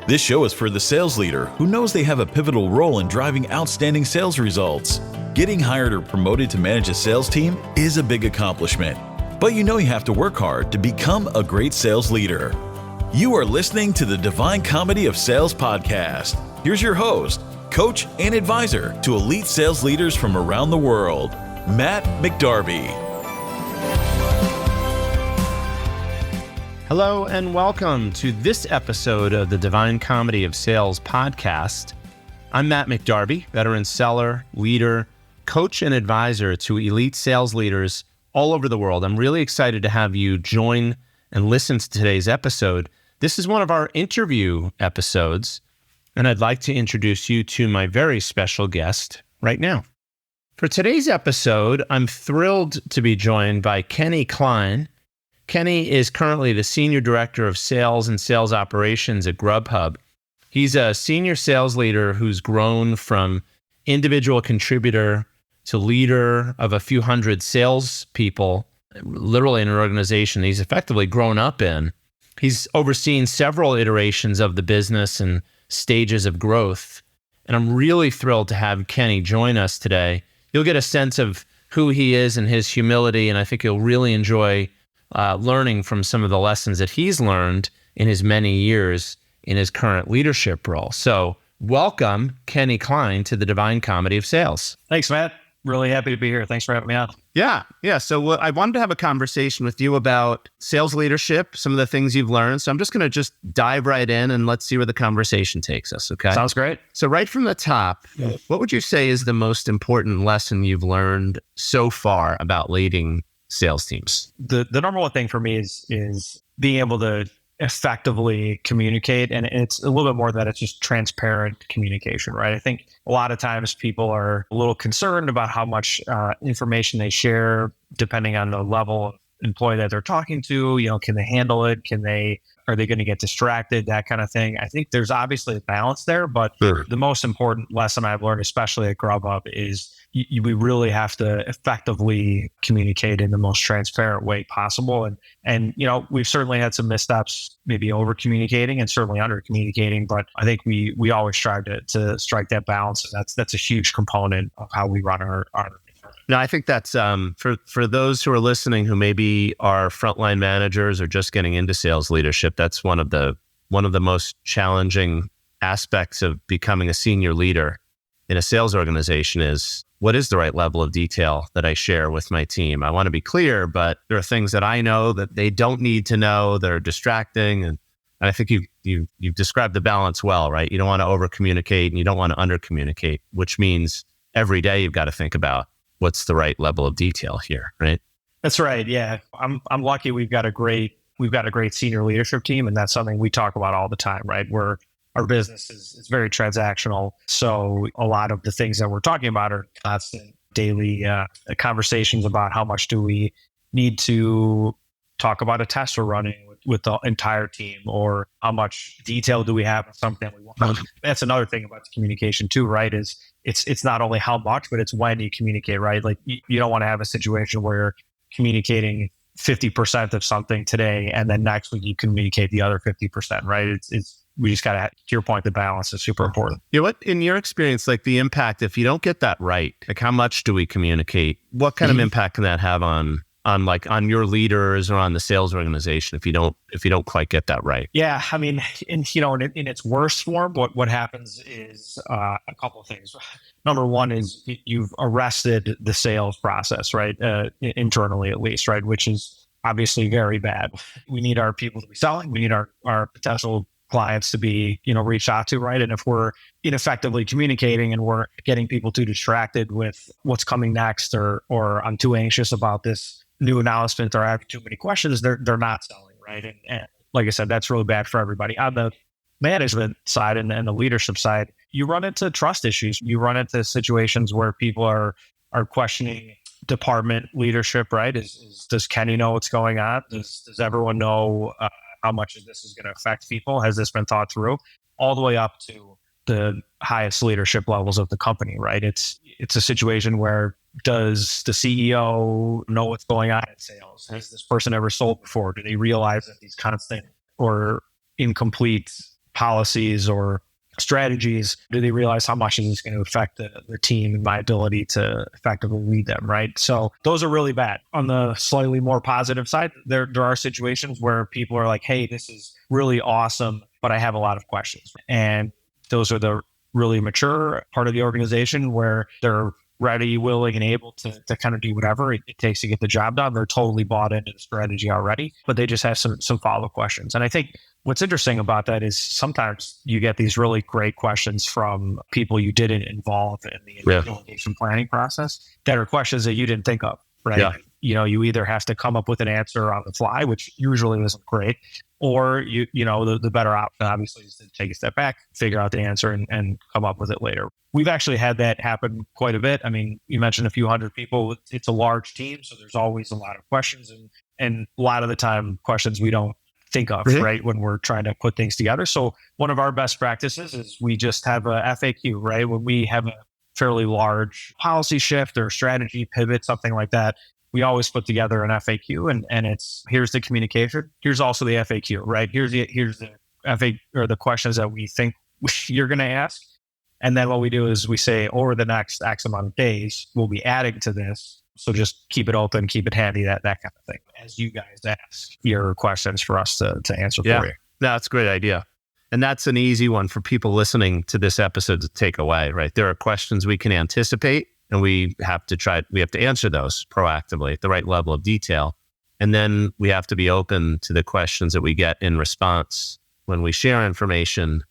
This show is for the sales leader who knows they have a pivotal role in driving outstanding sales results. Getting hired or promoted to manage a sales team is a big accomplishment, but you know you have to work hard to become a great sales leader. You are listening to the Divine Comedy of Sales podcast. Here's your host, coach, and advisor to elite sales leaders from around the world, Matt McDarby. Hello and welcome to this episode of the Divine Comedy of Sales podcast. I'm Matt McDarby, veteran seller, leader, coach, and advisor to elite sales leaders all over the world. I'm really excited to have you join and listen to today's episode. This is one of our interview episodes, and I'd like to introduce you to my very special guest right now. For today's episode, I'm thrilled to be joined by Klein. Kenny is currently the Senior Director of Sales and Sales Operations at Grubhub. He's a senior sales leader who's grown from individual contributor to leader of a few hundred salespeople, literally in an organization he's effectively grown up in. He's overseen several iterations of the business and stages of growth. And I'm really thrilled to have Kenny join us today. You'll get a sense of who he is and his humility, and I think you'll really enjoy learning from some of the lessons that he's learned in his many years in his current leadership role. So welcome, Kenny Klein, to the Divine Comedy of Sales. Thanks, Matt. Really happy to be here. Thanks for having me on. Yeah. So I wanted to have a conversation with you about sales leadership, some of the things you've learned. So I'm just going to dive right in and let's see where the conversation takes us, okay? Sounds great. So right from the top, what would you say is the most important lesson you've learned so far about leading sales teams? The number one thing for me is being able to effectively communicate. And it's a little bit more that it's just transparent communication, right? I think a lot of times people are a little concerned about how much information they share, depending on the level of employee that they're talking to. You know, can they handle it? Are they going to get distracted? That kind of thing. I think there's obviously a balance there, but the most important lesson I've learned, especially at Grubhub, is we really have to effectively communicate in the most transparent way possible. And you know, we've certainly had some missteps, maybe over communicating and certainly under communicating, but I think we always strive to strike that balance. And that's a huge component of how we run our. No, I think that's for those who are listening who maybe are frontline managers or just getting into sales leadership. That's one of the most challenging aspects of becoming a senior leader in a sales organization is, what is the right level of detail that I share with my team? I want to be clear, but there are things that I know that they don't need to know. They're distracting, and I think you've described the balance well, right? You don't want to over communicate and you don't want to under communicate, which means every day you've got to think about what's the right level of detail here, right? That's right. Yeah, I'm lucky. We've got a great senior leadership team, and that's something we talk about all the time, right? Our business is very transactional, so a lot of the things that we're talking about are constant daily conversations about how much do we need to talk about a test we're running with the entire team, or how much detail do we have on something we want. That's another thing about the communication too, right? Is it's not only how much, but it's when you communicate, right? Like you don't want to have a situation where you're communicating 50% of something today, and then next week you communicate the other 50%, right? We just got to, to your point, the balance is super important. You know what, in your experience, like the impact, if you don't get that right, like how much do we communicate? What kind of impact can that have on your leaders or on the sales organization if you don't quite get that right? Yeah, I mean, in its worst form, what happens is a couple of things. Number one is you've arrested the sales process, right? Internally, at least, right? Which is obviously very bad. We need our people to be selling. We need our potential clients to be, reached out to, right? And if we're ineffectively communicating and we're getting people too distracted with what's coming next, or I'm too anxious about this new announcement, or I have too many questions, they're not selling, right? And like I said, that's really bad for everybody. On the management side and the leadership side, you run into trust issues. You run into situations where people are questioning department leadership, right? Does Kenny know what's going on? Does everyone know how much of this is going to affect people? Has this been thought through? All the way up to the highest leadership levels of the company, right? It's a situation where, does the CEO know what's going on in sales? Has this person ever sold before? Do they realize that these constant or incomplete policies or strategies? Do they realize how much is this going to affect the team and my ability to effectively lead them, right? So those are really bad. On the slightly more positive side, there are situations where people are like, hey, this is really awesome, but I have a lot of questions. And those are the really mature part of the organization where they're ready, willing, and able to kind of do whatever it takes to get the job done. They're totally bought into the strategy already, but they just have some follow-up questions. And I think what's interesting about that is sometimes you get these really great questions from people you didn't involve in the implementation planning process that are questions that you didn't think of, right? Yeah. You either have to come up with an answer on the fly, which usually isn't great, or the better option obviously is to take a step back, figure out the answer and come up with it later. We've actually had that happen quite a bit. I mean, you mentioned a few hundred people. It's a large team, so there's always a lot of questions and a lot of the time questions we don't think of, right, when we're trying to put things together. So one of our best practices is we just have a FAQ, right? When we have a fairly large policy shift or strategy pivot, something like that, we always put together an FAQ and it's here's the communication. Here's also the FAQ, right? Here's the FAQ or the questions that we think you're going to ask. And then what we do is we say over the next X amount of days, we'll be adding to this. So just keep it open, keep it handy, that kind of thing. As you guys ask your questions for us to answer for you. No, that's a great idea. And that's an easy one for people listening to this episode to take away, right? There are questions we can anticipate and we have to answer those proactively at the right level of detail. And then we have to be open to the questions that we get in response when we share information.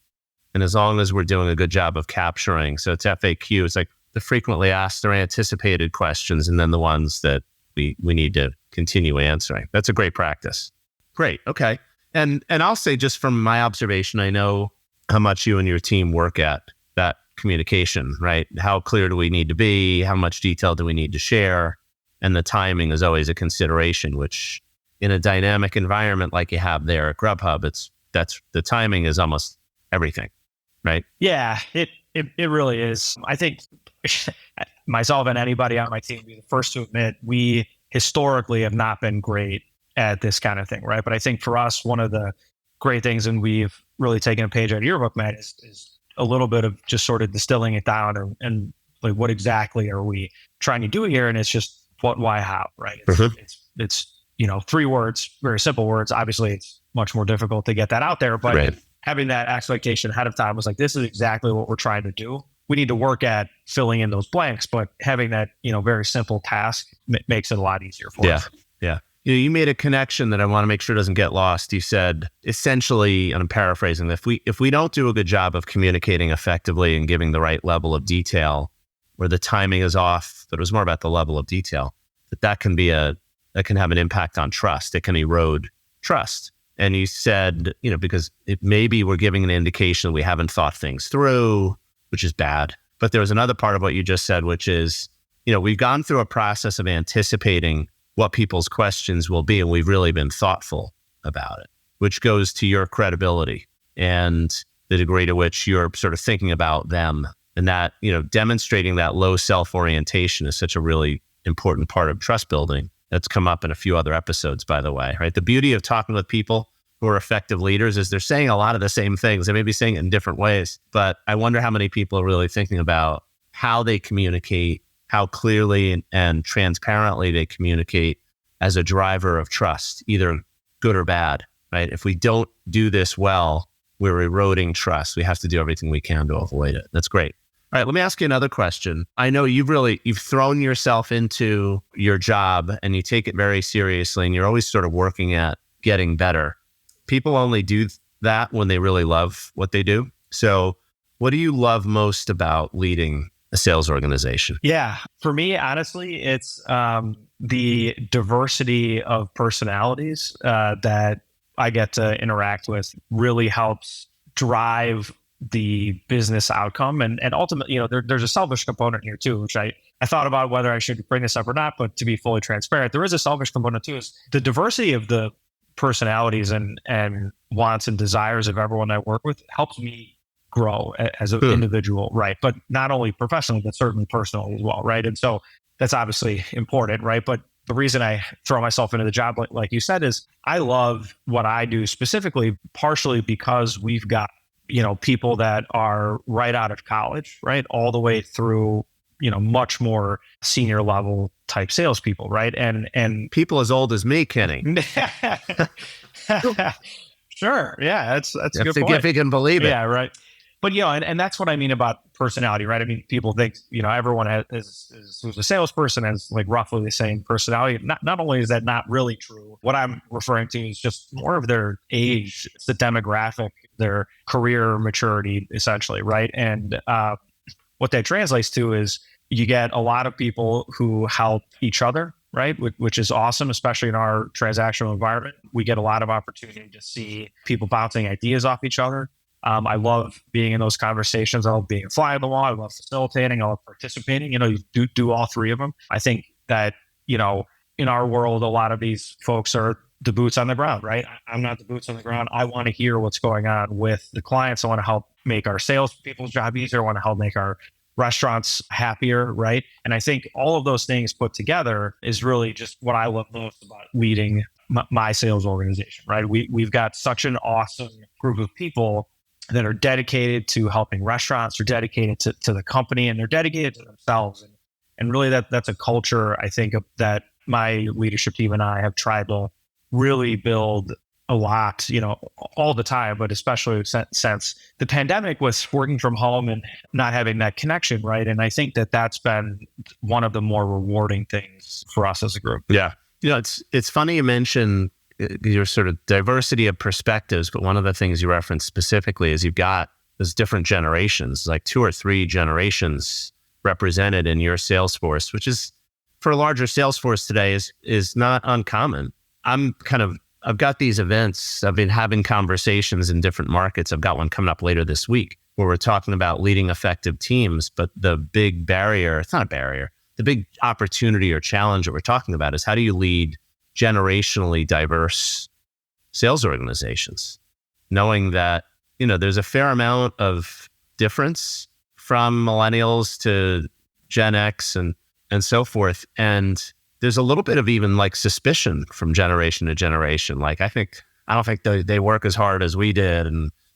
And as long as we're doing a good job of capturing, so it's FAQ, it's like the frequently asked or anticipated questions, and then the ones that we need to continue answering. That's a great practice. Great. Okay. And I'll say just from my observation, I know how much you and your team work at that communication, right? How clear do we need to be? How much detail do we need to share? And the timing is always a consideration, which in a dynamic environment like you have there at Grubhub, that's the timing is almost everything, right? Yeah, it really is. I think myself and anybody on my team be the first to admit we historically have not been great at this kind of thing, right? But I think for us, one of the great things, and we've really taken a page out of your book, Matt, is a little bit of just sort of distilling it down and like what exactly are we trying to do here? And it's just what, why, how, right? It's 3 words, very simple words. Obviously, it's much more difficult to get that out there, but having that expectation ahead of time was like, this is exactly what we're trying to do. We need to work at filling in those blanks, but having that, very simple task makes it a lot easier for us. Yeah. You made a connection that I want to make sure doesn't get lost. You said essentially, and I'm paraphrasing, if we don't do a good job of communicating effectively and giving the right level of detail, where the timing is off, but it was more about the level of detail, that can have an impact on trust. It can erode trust. And you said, because maybe we're giving an indication that we haven't thought things through, which is bad. But there was another part of what you just said, which is, we've gone through a process of anticipating what people's questions will be, and we've really been thoughtful about it, which goes to your credibility and the degree to which you're sort of thinking about them. And that, demonstrating that low self-orientation is such a really important part of trust building. That's come up in a few other episodes, by the way, right? The beauty of talking with people who are effective leaders is they're saying a lot of the same things. They may be saying it in different ways, but I wonder how many people are really thinking about how they communicate, how clearly and transparently they communicate as a driver of trust, either good or bad, right? If we don't do this well, we're eroding trust. We have to do everything we can to avoid it. That's great. All right, let me ask you another question. I know you've thrown yourself into your job and you take it very seriously and you're always sort of working at getting better. People only do that when they really love what they do. So what do you love most about leading a sales organization? Yeah, for me, honestly, it's the diversity of personalities that I get to interact with really helps drive the business outcome. And ultimately, there's a selfish component here too, which I thought about whether I should bring this up or not, but to be fully transparent, there is a selfish component too, is the diversity of the personalities and wants and desires of everyone I work with helps me grow as an individual, right? But not only professionally, but certainly personally as well, right? And so that's obviously important, right? But the reason I throw myself into the job, like you said, is I love what I do specifically, partially because we've got people that are right out of college, right, all the way through, much more senior level type salespeople, right? And People as old as me, Kenny. Sure, yeah, that's a good If point. you can believe it. Yeah, right. But and that's what I mean about personality, right? I mean, people think everyone who's a salesperson has like roughly the same personality. Not only is that not really true, what I'm referring to is just more of their age, it's the demographic, their career maturity, essentially, right? And what that translates to is you get a lot of people who help each other, right? Which is awesome, especially in our transactional environment. We get a lot of opportunity to see people bouncing ideas off each other. I love being in those conversations. I love being a fly on the wall. I love facilitating. I love participating. You do all three of them. I think that, in our world, a lot of these folks are the boots on the ground, right? I'm not the boots on the ground. I want to hear what's going on with the clients. I want to help make our sales people's job easier. I want to help make our restaurants happier, right? And I think all of those things put together is really just what I love most about leading my sales organization, right? We've got such an awesome group of people that are dedicated to helping restaurants, are dedicated to the company, and they're dedicated to themselves. And really that's a culture, I think, that my leadership team and I have tried to really build a lot, all the time, but especially since the pandemic, was working from home and not having that connection, right? And I think that's been one of the more rewarding things for us as a group. Yeah. It's funny you mention your sort of diversity of perspectives, but one of the things you referenced specifically is you've got those different generations, like 2 or 3 generations represented in your sales force, which is, for a larger sales force today, is not uncommon. I've got these events. I've been having conversations in different markets. I've got one coming up later this week where we're talking about leading effective teams. But the big barrier, it's not a barrier, the big opportunity or challenge that we're talking about is how do you lead generationally diverse sales organizations, knowing that, there's a fair amount of difference from millennials to Gen X and so forth. And there's a little bit of even like suspicion from generation to generation. Like, I don't think they work as hard as we did.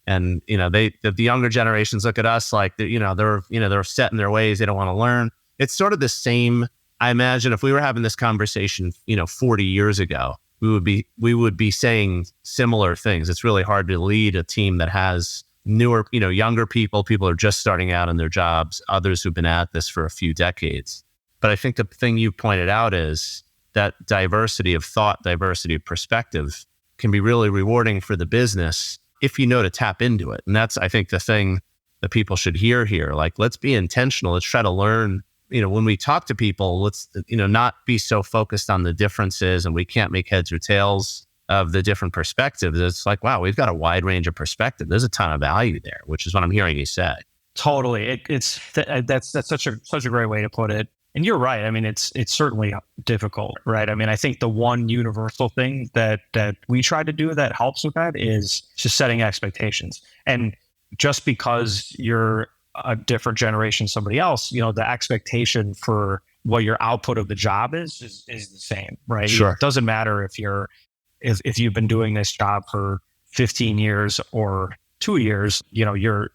And the younger generations look at us like, they're set in their ways. They don't want to learn. It's sort of the same. I imagine if we were having this conversation, 40 years ago, we would be saying similar things. It's really hard to lead a team that has newer, younger people who are just starting out in their jobs, others who've been at this for a few decades. But I think the thing you pointed out is that diversity of thought, diversity of perspective can be really rewarding for the business if you know to tap into it. And that's, I think, the thing that people should hear here. Like, let's be intentional. Let's try to learn, when we talk to people, let's, not be so focused on the differences and we can't make heads or tails of the different perspectives. It's like, wow, we've got a wide range of perspective. There's a ton of value there, which is what I'm hearing you say. Totally. That's such a great way to put it. And you're right. I mean, it's certainly difficult, right? I mean, I think the one universal thing that we try to do that helps with that is just setting expectations. And just because you're a different generation, somebody else, the expectation for what your output of the job is the same, right? Sure. It doesn't matter if you've been doing this job for 15 years or 2 years,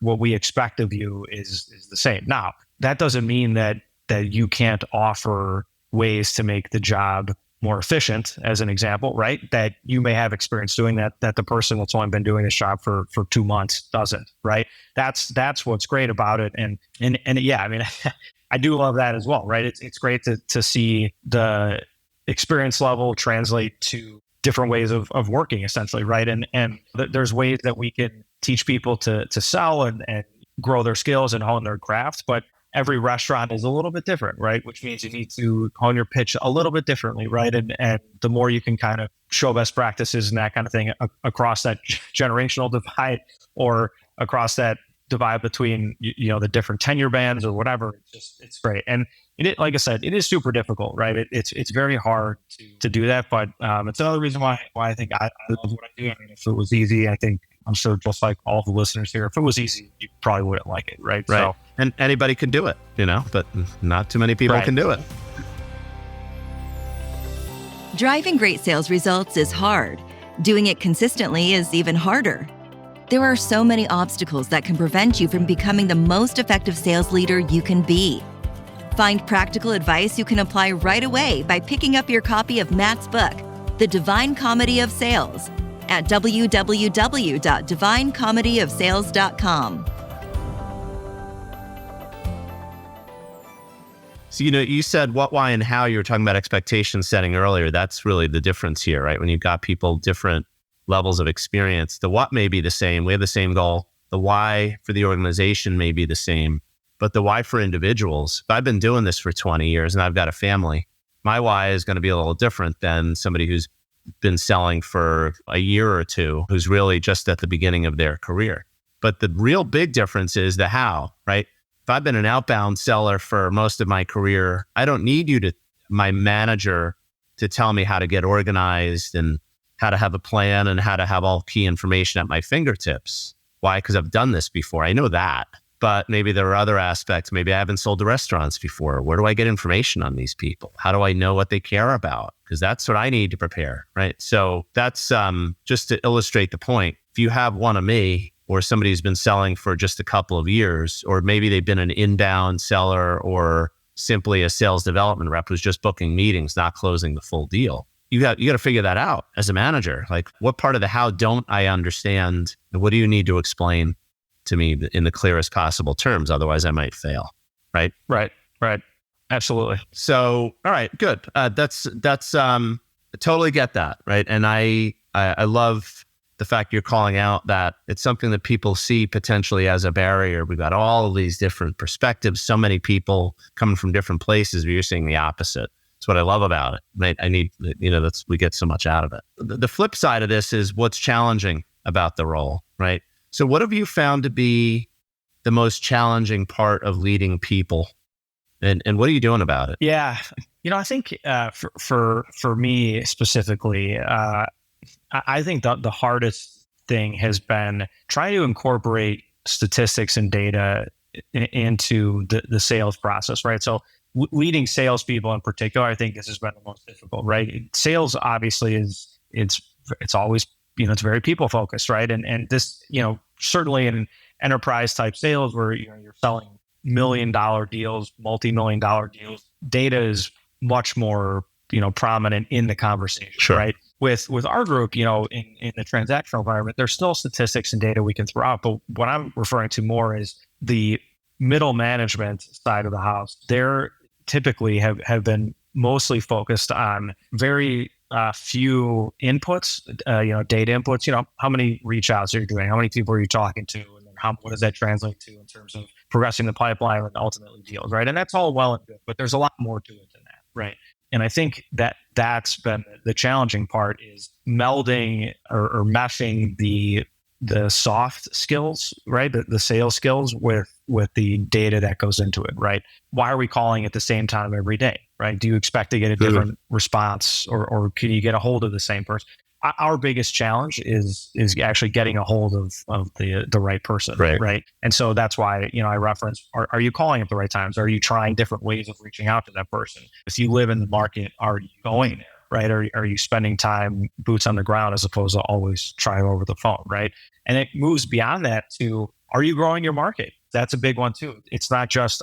what we expect of you is the same. Now, that doesn't mean that you can't offer ways to make the job more efficient, as an example, right? That you may have experience doing that the person that's only been doing this job for 2 months doesn't, right? That's what's great about it. And yeah, I mean, I do love that as well, right? It's great to see the experience level translate to different ways of working, essentially, right? And there's ways that we can teach people to sell and grow their skills and hone their craft, but every restaurant is a little bit different, right? Which means you need to hone your pitch a little bit differently, right? And the more you can kind of show best practices and that kind of thing across that generational divide or across that divide between, the different tenure bands or whatever, it's great. And like I said, it is super difficult, right? It's very hard to do that, but it's another reason why I think I love what I do. I mean, if it was easy, I'm sure just like all the listeners here, if it was easy, you probably wouldn't like it, right? Right. So, and anybody can do it, but not too many people can do it. Driving great sales results is hard. Doing it consistently is even harder. There are so many obstacles that can prevent you from becoming the most effective sales leader you can be. Find practical advice you can apply right away by picking up your copy of Matt's book, The Divine Comedy of Sales, at www.divinecomedyofsales.com. So, you said what, why, and how. You were talking about expectation setting earlier. That's really the difference here, right? When you've got people different levels of experience, the what may be the same. We have the same goal. The why for the organization may be the same, but the why for individuals. If I've been doing this for 20 years and I've got a family, my why is going to be a little different than somebody who's been selling for a year or two, who's really just at the beginning of their career. But the real big difference is the how, right? If I've been an outbound seller for most of my career, I don't need my manager to tell me how to get organized and how to have a plan and how to have all key information at my fingertips. Why? Because I've done this before. I know that. But maybe there are other aspects. Maybe I haven't sold to restaurants before. Where do I get information on these people? How do I know what they care about? Because that's what I need to prepare, right? So that's just to illustrate the point. If you have one of me or somebody who's been selling for just a couple of years, or maybe they've been an inbound seller or simply a sales development rep who's just booking meetings, not closing the full deal. You got to figure that out as a manager. Like, what part of the how don't I understand? And what do you need to explain to me in the clearest possible terms? Otherwise I might fail. Right. Absolutely. So, all right, good. That's I totally get that. Right. And I love the fact you're calling out that it's something that people see potentially as a barrier. We've got all of these different perspectives, so many people coming from different places, but you're seeing the opposite. That's what I love about it. Right? We get so much out of it. The flip side of this is what's challenging about the role, right? So what have you found to be the most challenging part of leading people? And what are you doing about it? Yeah. I think for me specifically, I think the hardest thing has been trying to incorporate statistics and data into the sales process, right? So leading salespeople in particular, I think this has been the most difficult, right? Sales obviously it's always, it's very people focused, right? And this, certainly in enterprise type sales where you're selling $1 million deals, multi-million dollar deals, data is much more, prominent in the conversation, sure. Right? With our group, in the transactional environment, there's still statistics and data we can throw out. But what I'm referring to more is the middle management side of the house. They're typically have been mostly focused on very few inputs, data inputs. How many reach outs are you doing? How many people are you talking to? And then what does that translate to in terms of progressing the pipeline and ultimately deals, right? And that's all well and good, but there's a lot more to it than that, right? And I think that's been the challenging part, is melding or meshing the soft skills, right? The sales skills with the data that goes into it, right? Why are we calling at the same time every day, right? Do you expect to get a different response, or can you get a hold of the same person? Our biggest challenge is actually getting a hold of the right person, right? And so that's why, I reference, are you calling at the right times? Are you trying different ways of reaching out to that person? If you live in the market, are you going there, right? Are you spending time boots on the ground as opposed to always trying over the phone, right? And it moves beyond that to, are you growing your market? That's a big one too. It's not just,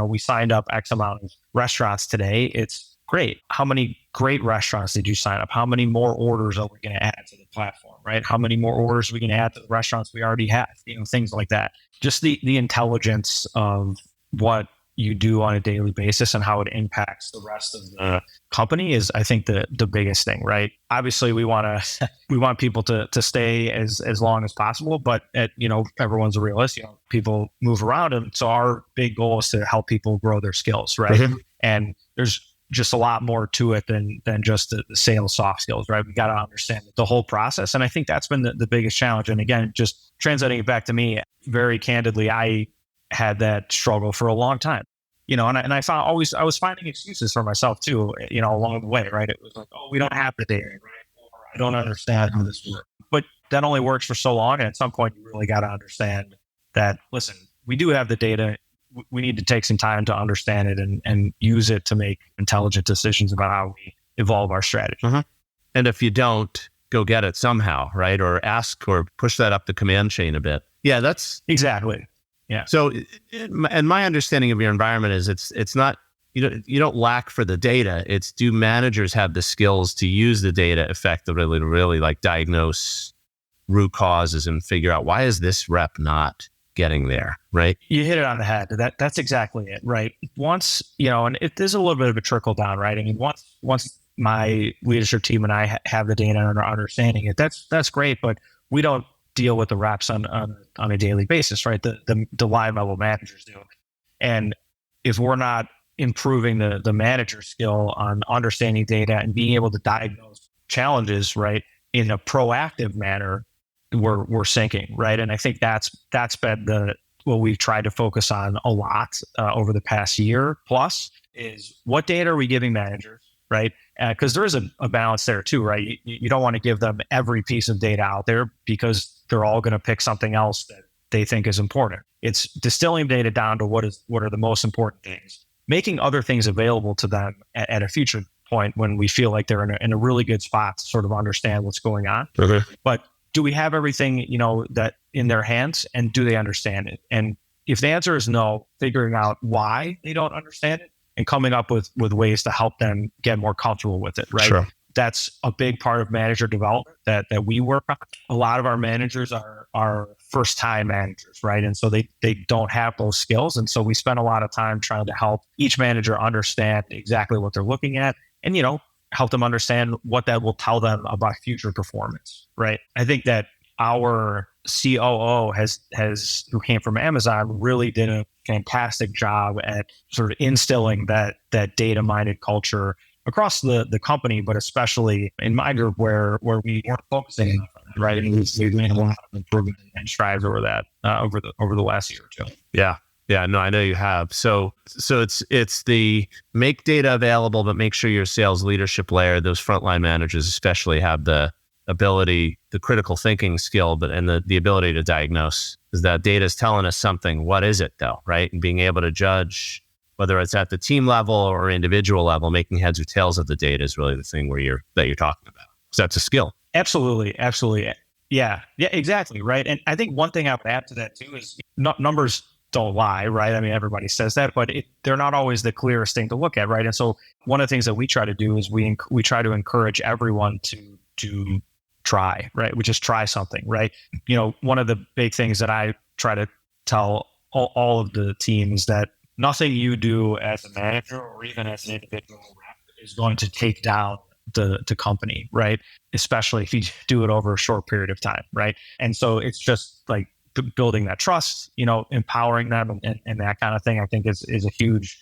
we signed up X amount of restaurants today. It's great. How many great restaurants did you sign up? How many more orders are we going to add to the platform, right? How many more orders are we going to add to the restaurants we already have? Things like that. Just the intelligence of what you do on a daily basis and how it impacts the rest of the company is, I think, the biggest thing, right? Obviously, we want people to stay as long as possible, but everyone's a realist. People move around, and so our big goal is to help people grow their skills, right? Mm-hmm. And there's just a lot more to it than just the sales soft skills, right? We got to understand the whole process. And I think that's been the biggest challenge. And again, just translating it back to me, very candidly, I had that struggle for a long time, and I found I was finding excuses for myself too, along the way, right? It was like, oh, we don't have the data, right? Or I don't understand how this works. But that only works for so long. And at some point, you really got to understand that, listen, we do have the data. We need to take some time to understand it and use it to make intelligent decisions about how we evolve our strategy. Mm-hmm. And if you don't, go get it somehow, right? Or ask or push that up the command chain a bit. Yeah, that's exactly. Yeah. So, and my understanding of your environment is it's not, you don't lack for the data. It's, do managers have the skills to use the data effectively to really like diagnose root causes and figure out why is this rep not getting there, right? You hit it on the head. That's exactly it, right? Once, and there's a little bit of a trickle down, right? I mean, once my leadership team and I have the data and are understanding it, that's great, but we don't deal with the reps on a daily basis, right? The line level managers do. And if we're not improving the manager skill on understanding data and being able to diagnose challenges, right, in a proactive manner, we're sinking, right? And I think that's been what we've tried to focus on a lot over the past year plus is what data are we giving managers, right? Because there is a balance there too, right? You don't want to give them every piece of data out there because they're all going to pick something else that they think is important. It's distilling data down to what are the most important things, making other things available to them at a future point when we feel like they're in a really good spot to sort of understand what's going on. Okay. But do we have everything, that in their hands, and do they understand it? And if the answer is no, figuring out why they don't understand it and coming up with ways to help them get more comfortable with it, right? Sure. That's a big part of manager development that we work on. A lot of our managers are first-time managers, right? And so they don't have those skills. And so we spend a lot of time trying to help each manager understand exactly what they're looking at and, help them understand what that will tell them about future performance, right? I think that our COO who came from Amazon really did a fantastic job at sort of instilling that data-minded culture across the company, but especially in my group where we weren't focusing enough on that, right? And we've made a lot of improvement and strides over that over the last year or two. Yeah, no, I know you have. So it's the make data available, but make sure your sales leadership layer, those frontline managers especially, have the ability, the critical thinking skill, and the ability to diagnose. Because that data is telling us something. What is it though, right? And being able to judge whether it's at the team level or individual level, making heads or tails of the data is really the thing that you're talking about. So that's a skill. Absolutely. Yeah, exactly, right. And I think one thing I would add to that too is numbers don't lie, right? I mean, everybody says that, but they're not always the clearest thing to look at, right? And so one of the things that we try to do is we try to encourage everyone to try, right? We just try something, right? One of the big things that I try to tell all of the teams that nothing you do as a manager or even as an individual rep is going to take down the company, right? Especially if you do it over a short period of time, right? And so it's just like building that trust, empowering them and that kind of thing, I think is a huge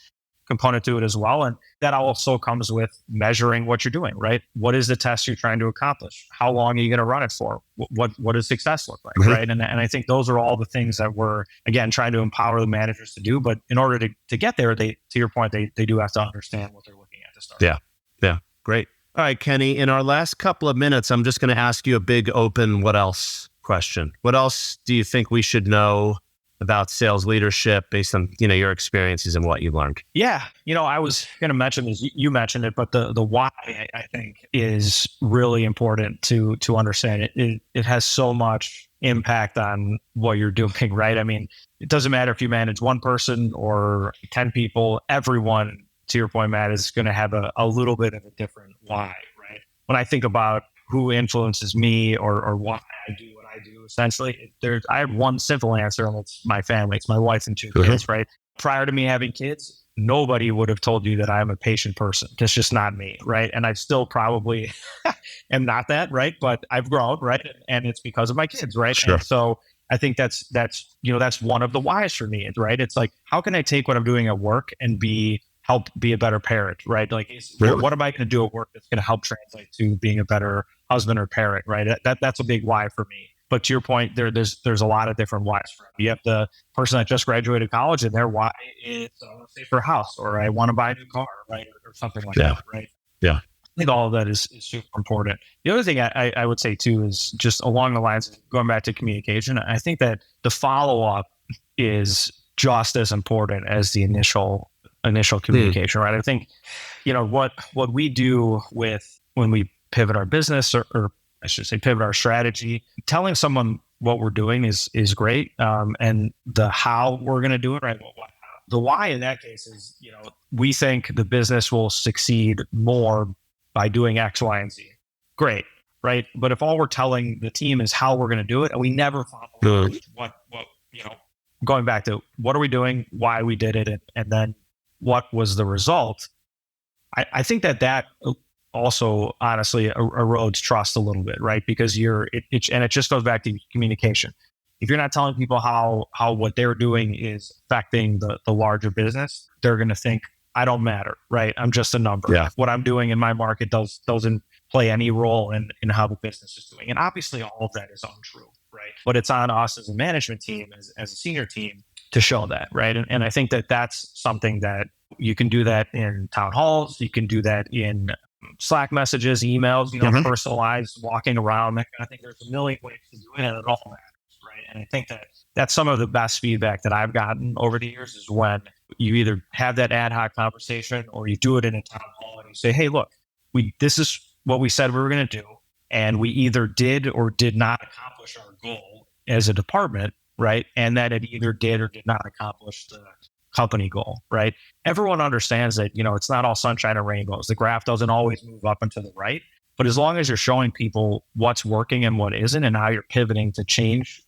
component to it as well. And that also comes with measuring what you're doing, right? What is the test you're trying to accomplish? How long are you going to run it for? What does success look like, right? And I think those are all the things that we're, again, trying to empower the managers to do. But in order to get there, to your point, they do have to understand what they're looking at to start. Yeah. Great. All right, Kenny, in our last couple of minutes, I'm just going to ask you a big open what else question. What else do you think we should know about sales leadership based on, your experiences and what you learned? Yeah. I was going to mention this, you mentioned it, but the why I think is really important to understand. It has so much impact on what you're doing, right? I mean, it doesn't matter if you manage one person or 10 people, everyone, to your point, Matt, is going to have a little bit of a different why, right? When I think about who influences me or why I do what I do, essentially, I have one simple answer, and it's my family. It's my wife and 2 kids, right? Prior to me having kids, nobody would have told you that I'm a patient person. That's just not me, right? And I still probably am not that, right? But I've grown, right? And it's because of my kids, right? Sure. And so I think that's one of the whys for me, right? It's like, how can I take what I'm doing at work and help be a better parent, right? Like, what am I going to do at work that's going to help translate to being a better husband or parent, right? That's a big why for me. But to your point, there's a lot of different whys for them. You have the person that just graduated college, and their why is I want to save for a house, or I want to buy a new car, right, or something like that, right? Yeah. I think all of that is super important. The other thing I would say too is just along the lines of going back to communication. I think that the follow up is just as important as the initial communication, right? I think, what we do when we pivot our business or I should say, pivot our strategy. Telling someone what we're doing is great. And the how we're going to do it, right? The why in that case is, we think the business will succeed more by doing X, Y, and Z. Great, right? But if all we're telling the team is how we're going to do it, and we never follow what going back to what are we doing, why we did it, and then what was the result, I think that also honestly erodes trust a little bit, right? Because and it just goes back to communication. If you're not telling people how what they're doing is affecting the larger business, they're going to think, I don't matter, right? I'm just a number. Yeah. What I'm doing in my market doesn't play any role in how the business is doing. And obviously all of that is untrue, right? But it's on us as a management team, as a senior team, to show that, right? And I think that that's something that you can do that in town halls. You can do that in Slack messages, emails, personalized, walking around, that kind of thing. There's a million ways to do it, and it all matters, right? And I think that that's some of the best feedback that I've gotten over the years is when you either have that ad hoc conversation or you do it in a town hall and you say, hey, look, this is what we said we were going to do. And we either did or did not accomplish our goal as a department, right? And that it either did or did not accomplish the company goal, right? Everyone understands that, it's not all sunshine and rainbows. The graph doesn't always move up and to the right. But as long as you're showing people what's working and what isn't, and how you're pivoting to change,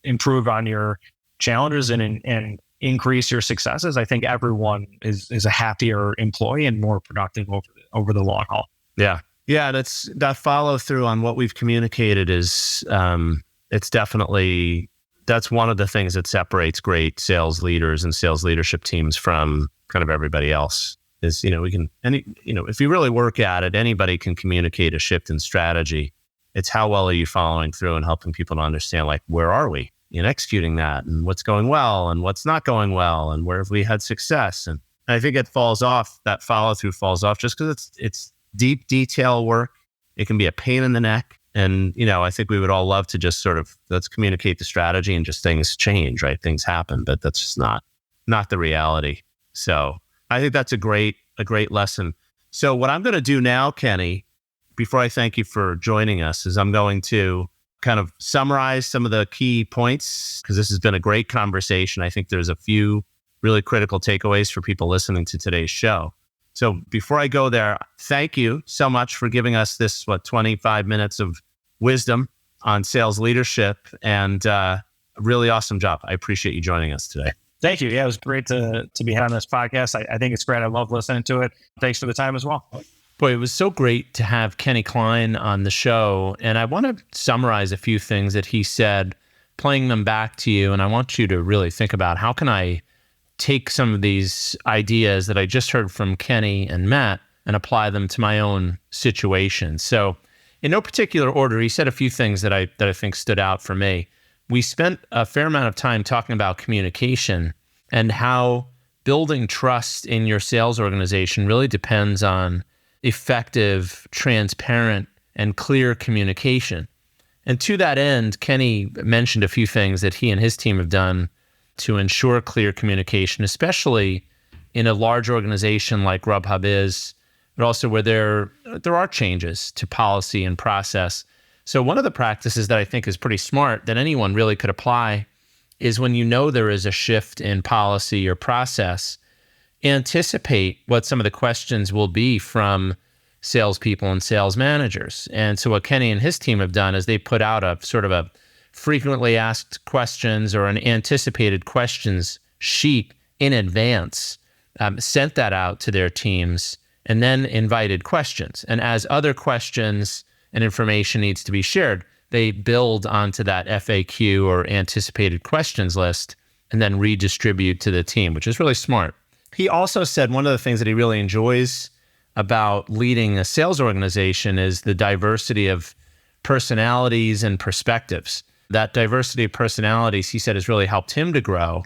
improve on your challenges and increase your successes, I think everyone is a happier employee and more productive over the long haul. Yeah. Yeah. That follow through on what we've communicated is, it's definitely, that's one of the things that separates great sales leaders and sales leadership teams from kind of everybody else is, if you really work at it, anybody can communicate a shift in strategy. It's how well are you following through and helping people to understand, like, where are we in executing that and what's going well and what's not going well and where have we had success. And I think that follow through falls off just because it's deep detail work. It can be a pain in the neck. And, I think we would all love to just sort of, let's communicate the strategy and just things change, right? Things happen, but that's just not the reality. So I think that's a great lesson. So what I'm going to do now, Kenny, before I thank you for joining us, is I'm going to kind of summarize some of the key points because this has been a great conversation. I think there's a few really critical takeaways for people listening to today's show. So before I go there, thank you so much for giving us this, 25 minutes of wisdom on sales leadership, and a really awesome job. I appreciate you joining us today. Thank you. Yeah, it was great to be on this podcast. I think it's great. I love listening to it. Thanks for the time as well. Boy, it was so great to have Kenny Klein on the show. And I want to summarize a few things that he said, playing them back to you. And I want you to really think about how can I take some of these ideas that I just heard from Kenny and Matt and apply them to my own situation. So in no particular order, he said a few things that I think stood out for me. We spent a fair amount of time talking about communication and how building trust in your sales organization really depends on effective, transparent, and clear communication. And to that end, Kenny mentioned a few things that he and his team have done to ensure clear communication, especially in a large organization like Grubhub is, but also where there are changes to policy and process. So one of the practices that I think is pretty smart that anyone really could apply is when there is a shift in policy or process, anticipate what some of the questions will be from salespeople and sales managers. And so what Kenny and his team have done is they put out a sort of a frequently asked questions or an anticipated questions sheet in advance, sent that out to their teams, and then invited questions. And as other questions and information needs to be shared, they build onto that FAQ or anticipated questions list and then redistribute to the team, which is really smart. He also said one of the things that he really enjoys about leading a sales organization is the diversity of personalities and perspectives. That diversity of personalities, he said, has really helped him to grow.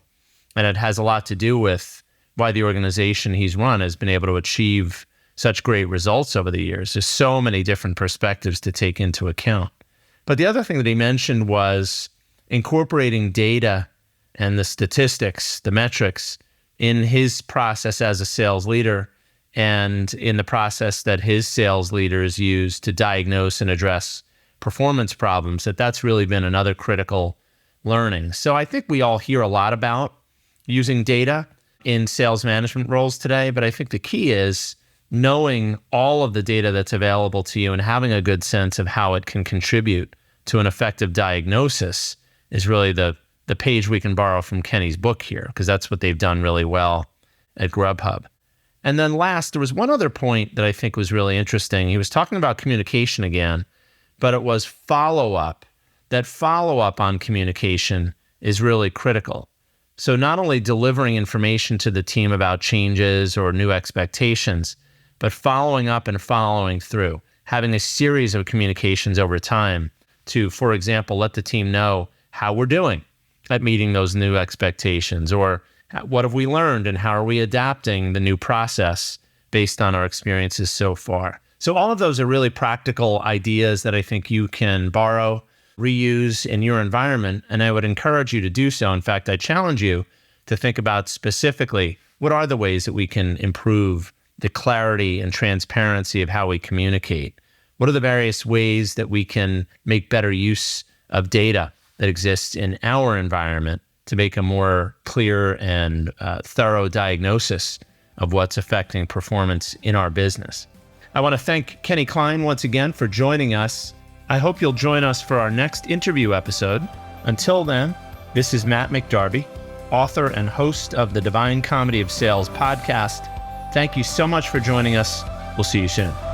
And it has a lot to do with why the organization he's run has been able to achieve such great results over the years. There's so many different perspectives to take into account. But the other thing that he mentioned was incorporating data and the statistics, the metrics in his process as a sales leader and in the process that his sales leaders use to diagnose and address performance problems, that's really been another critical learning. So I think we all hear a lot about using data in sales management roles today, but I think the key is knowing all of the data that's available to you and having a good sense of how it can contribute to an effective diagnosis is really the page we can borrow from Kenny's book here, because that's what they've done really well at Grubhub. And then last, there was one other point that I think was really interesting. He was talking about communication again, but it was follow-up. That follow-up on communication is really critical. So not only delivering information to the team about changes or new expectations, but following up and following through, having a series of communications over time to, for example, let the team know how we're doing at meeting those new expectations, or what have we learned and how are we adapting the new process based on our experiences so far. So all of those are really practical ideas that I think you can borrow, reuse in your environment, and I would encourage you to do so. In fact, I challenge you to think about specifically what are the ways that we can improve the clarity and transparency of how we communicate. What are the various ways that we can make better use of data that exists in our environment to make a more clear and thorough diagnosis of what's affecting performance in our business. I want to thank Kenny Klein once again for joining us. I hope you'll join us for our next interview episode. Until then, this is Matt McDarby, author and host of the Divine Comedy of Sales podcast. Thank you so much for joining us. We'll see you soon.